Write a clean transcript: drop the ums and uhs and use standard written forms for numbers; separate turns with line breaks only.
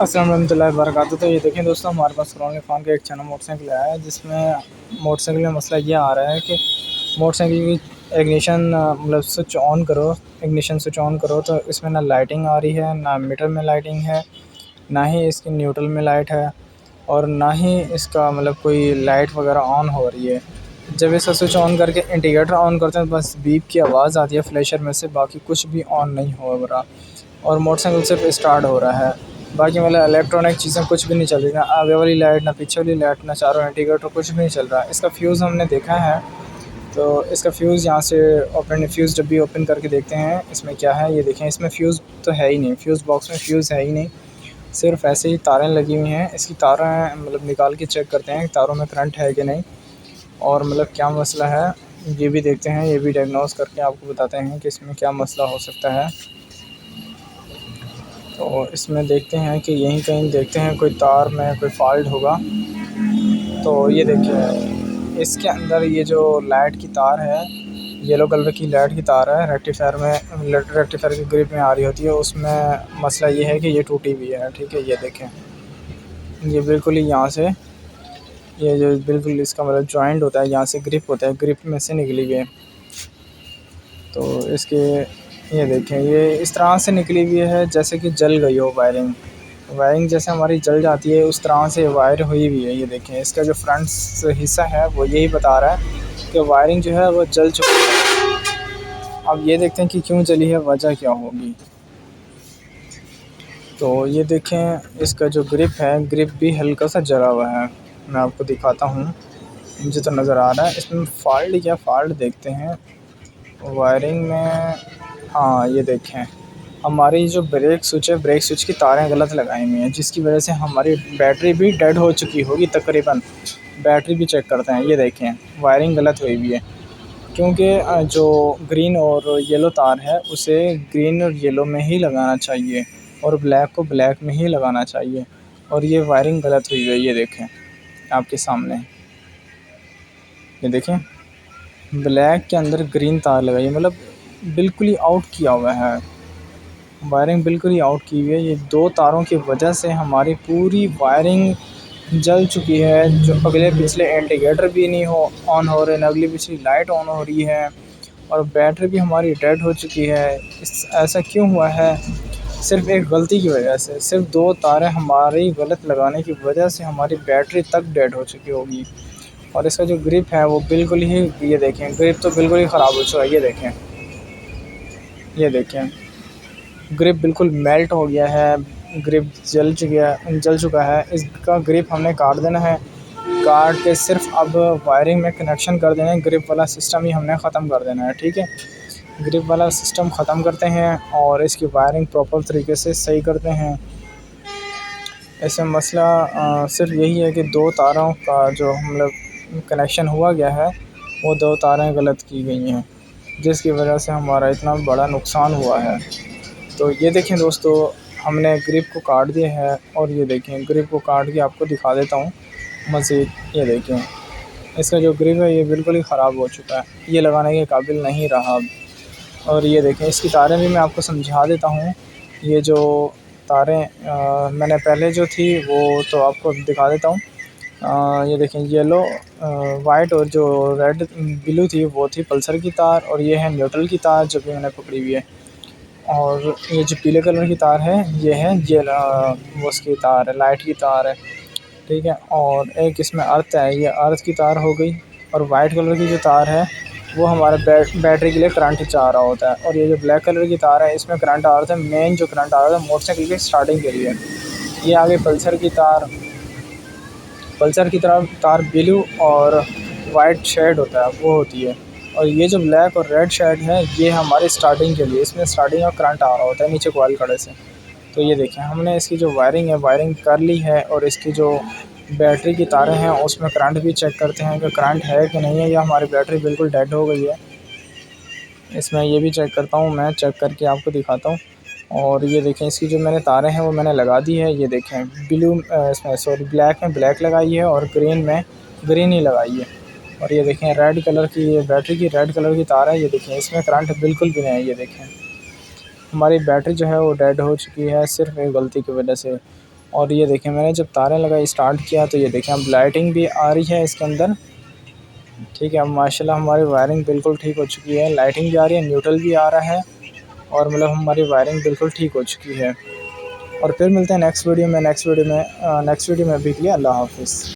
अस्सलाम वालेकुम वरकatuh। तो ये देखें दोस्तों, हमारे पास रोनिक खान का एक चना मोटरसाइकिल आया है, जिसमें मोटरसाइकिल में मसला ये आ रहा है कि मोटरसाइकिल की इग्निशन मतलब स्विच ऑन करो। इग्निशन स्विच ऑन करो तो इसमें ना लाइटिंग आ रही है, ना मीटर में लाइटिंग है, ना ही इसकी न्यूट्रल में लाइट है, और ना ही इसका मतलब कोई लाइट वगैरह ऑन हो रही है। जब इसका स्विच ऑन करके इंडिकेटर ऑन करते हैं, बस बीप की आवाज़ आती है फ्लैशर में से, बाकी कुछ भी ऑन नहीं हो रहा और मोटरसाइकिल सिर्फ स्टार्ट हो रहा है। बाकी मतलब इलेक्ट्रॉनिक चीज़ें कुछ भी नहीं चल रही, ना आगे वाली लाइट, ना पीछे वाली लाइट, ना चारों इंडिकेटर, कुछ भी नहीं चल रहा है। इसका फ्यूज़ हमने देखा है, तो इसका फ्यूज़ यहाँ से ओपन, फ्यूज़ डब्बी ओपन करके देखते हैं इसमें क्या है। ये देखें, इसमें फ्यूज़ तो है ही नहीं, फ्यूज़ बॉक्स में फ्यूज़ है ही नहीं, सिर्फ ऐसे ही तारें लगी हुई हैं। इसकी तारें मतलब निकाल के चेक करते हैं तारों में करंट है कि नहीं, और मतलब क्या मसला है ये भी देखते हैं। ये भी डायग्नोस करके आपको बताते हैं कि इसमें क्या मसला हो सकता है। तो इसमें देखते हैं कि यहीं कहीं देखते हैं कोई तार में कोई फॉल्ट होगा। तो ये देखिए, इसके अंदर ये जो लाइट की तार है, येलो कलर की लाइट की तार है, रेक्टिफायर की ग्रिप में आ रही होती है। उसमें मसला ये है कि ये टूटी हुई है। ठीक है, ये देखें, ये बिल्कुल ही यहाँ से, ये जो बिल्कुल इसका मतलब जॉइंट होता है, यहाँ से ग्रिप होता है, ग्रिप में से निकली हुई है। तो इसके ये देखें, ये इस तरह से निकली हुई है जैसे कि जल गई हो वायरिंग। वायरिंग जैसे हमारी जल जाती है उस तरह से वायर हुई हुई है। ये देखें, इसका जो फ्रंट हिस्सा है वो यही बता रहा है कि वायरिंग जो है वो जल चुकी है। अब ये देखते हैं कि क्यों जली है, वजह क्या होगी। तो ये देखें, इसका जो ग्रिप है, ग्रिप भी हल्का सा जला हुआ है। मैं आपको दिखाता हूँ, मुझे तो नज़र आ रहा है। इसमें फॉल्ट, क्या फॉल्ट देखते हैं वायरिंग में। हाँ, ये देखें, हमारी जो ब्रेक स्विच है, ब्रेक स्विच की तारें गलत लगाई हुई हैं, जिसकी वजह से हमारी बैटरी भी डेड हो चुकी होगी तकरीबन। बैटरी भी चेक करते हैं, ये देखें वायरिंग गलत हुई हुई है, क्योंकि जो ग्रीन और येलो तार है उसे ग्रीन और येलो में ही लगाना चाहिए, और ब्लैक को ब्लैक में ही लगाना चाहिए। और ये वायरिंग गलत हुई है, ये देखें आपके सामने, ये देखें ब्लैक के अंदर ग्रीन तार लगाई है, मतलब बिल्कुल ही आउट किया हुआ है, वायरिंग बिल्कुल ही आउट की हुई है। ये दो तारों की वजह से हमारी पूरी वायरिंग जल चुकी है। जो अगले पिछले इंडिकेटर भी नहीं ऑन हो रहे, न अगली पिछली लाइट ऑन हो रही है, और बैटरी भी हमारी डेड हो चुकी है। ऐसा क्यों हुआ है? सिर्फ एक गलती की वजह से, सिर्फ दो तारें हमारी गलत लगाने की वजह से हमारी बैटरी तक डेड हो चुकी होगी। और इसका जो ग्रिप है वो बिल्कुल ही, ये देखें ग्रिप तो बिल्कुल ही ख़राब हो चुका है। ये देखें, ये देखें ग्रिप बिल्कुल मेल्ट हो गया है, ग्रिप जल चुका है। इसका ग्रिप हमने काट देना है, काट के सिर्फ अब वायरिंग में कनेक्शन कर देना है। ग्रिप वाला सिस्टम ही हमने ख़त्म कर देना है। ठीक है, ग्रिप वाला सिस्टम ख़त्म करते हैं और इसकी वायरिंग प्रॉपर तरीके से सही करते हैं। ऐसे मसला सिर्फ यही है कि दो तारों का जो मतलब कनेक्शन हुआ गया है, वो दो तारें गलत की गई हैं, जिसकी वजह से हमारा इतना बड़ा नुकसान हुआ है। तो ये देखें दोस्तों, हमने ग्रिप को काट दिया है, और ये देखें ग्रिप को काट के आपको दिखा देता हूँ मज़ीद। ये देखें, इसका जो ग्रिप है ये बिल्कुल ही ख़राब हो चुका है, ये लगाने के काबिल नहीं रहा अब। और ये देखें, इसकी तारें भी मैं आपको समझा देता हूँ। ये जो तारें मैंने पहले जो थी वो तो आपको दिखा देता हूँ। ये देखें, येलो, वाइट और जो रेड ब्लू थी वो थी पल्सर की तार, और ये है न्यूट्रल की तार जो भी मैंने पकड़ी हुई है। और ये जो पीले कलर की तार है ये है, ये वो उसकी तार है, लाइट की तार है। ठीक है, और एक इसमें अर्थ है, ये अर्थ की तार हो गई। और वाइट कलर की जो तार है वो हमारे बैटरी के लिए करंट जा रहा होता है। और ये जो ब्लैक कलर की तार है इसमें करंट आ रहा था, मेन जो करंट आ रहा था मोटरसाइकिल की स्टार्टिंग के लिए। ये आगे पल्सर की तार, पल्सर की तरफ तार ब्लू और वाइट शेड होता है वो होती है। और ये जो ब्लैक और रेड शेड है ये हमारी स्टार्टिंग के लिए, इसमें स्टार्टिंग और करंट आ रहा होता है नीचे कॉइल कड़े से। तो ये देखें, हमने इसकी जो वायरिंग है वायरिंग कर ली है, और इसकी जो बैटरी की तारें हैं उसमें करंट भी चेक करते हैं कि करंट है कि नहीं है, या हमारी बैटरी बिल्कुल डेड हो गई है। इसमें ये भी चेक करता हूँ, मैं चेक करके आपको दिखाता हूँ। और ये देखें, इसकी जो मैंने तारें हैं वो मैंने लगा दी है। ये देखें, ब्लू इसमें सॉरी ब्लैक में ब्लैक लगाई है, और ग्रीन में ग्रीन ही लगाई है। और ये देखें रेड कलर की, ये बैटरी की रेड कलर की तार है। ये देखें, इसमें करंट बिल्कुल भी नहीं है। ये देखें, हमारी बैटरी जो है वो डेड हो चुकी है सिर्फ एक गलती की वजह से। और ये देखें मैंने जब तारें लगाई स्टार्ट किया तो ये देखें अब लाइटिंग भी आ रही है इसके अंदर। ठीक है, अब माशाल्लाह हमारी वायरिंग बिल्कुल ठीक हो चुकी है, लाइटिंग भी आ रही है, न्यूट्रल भी आ रहा है और मतलब हमारी वायरिंग बिल्कुल ठीक हो चुकी है। और फिर मिलते हैं नेक्स्ट वीडियो में। नेक्स्ट वीडियो में भी के लिए अल्लाह हाफ़िज़।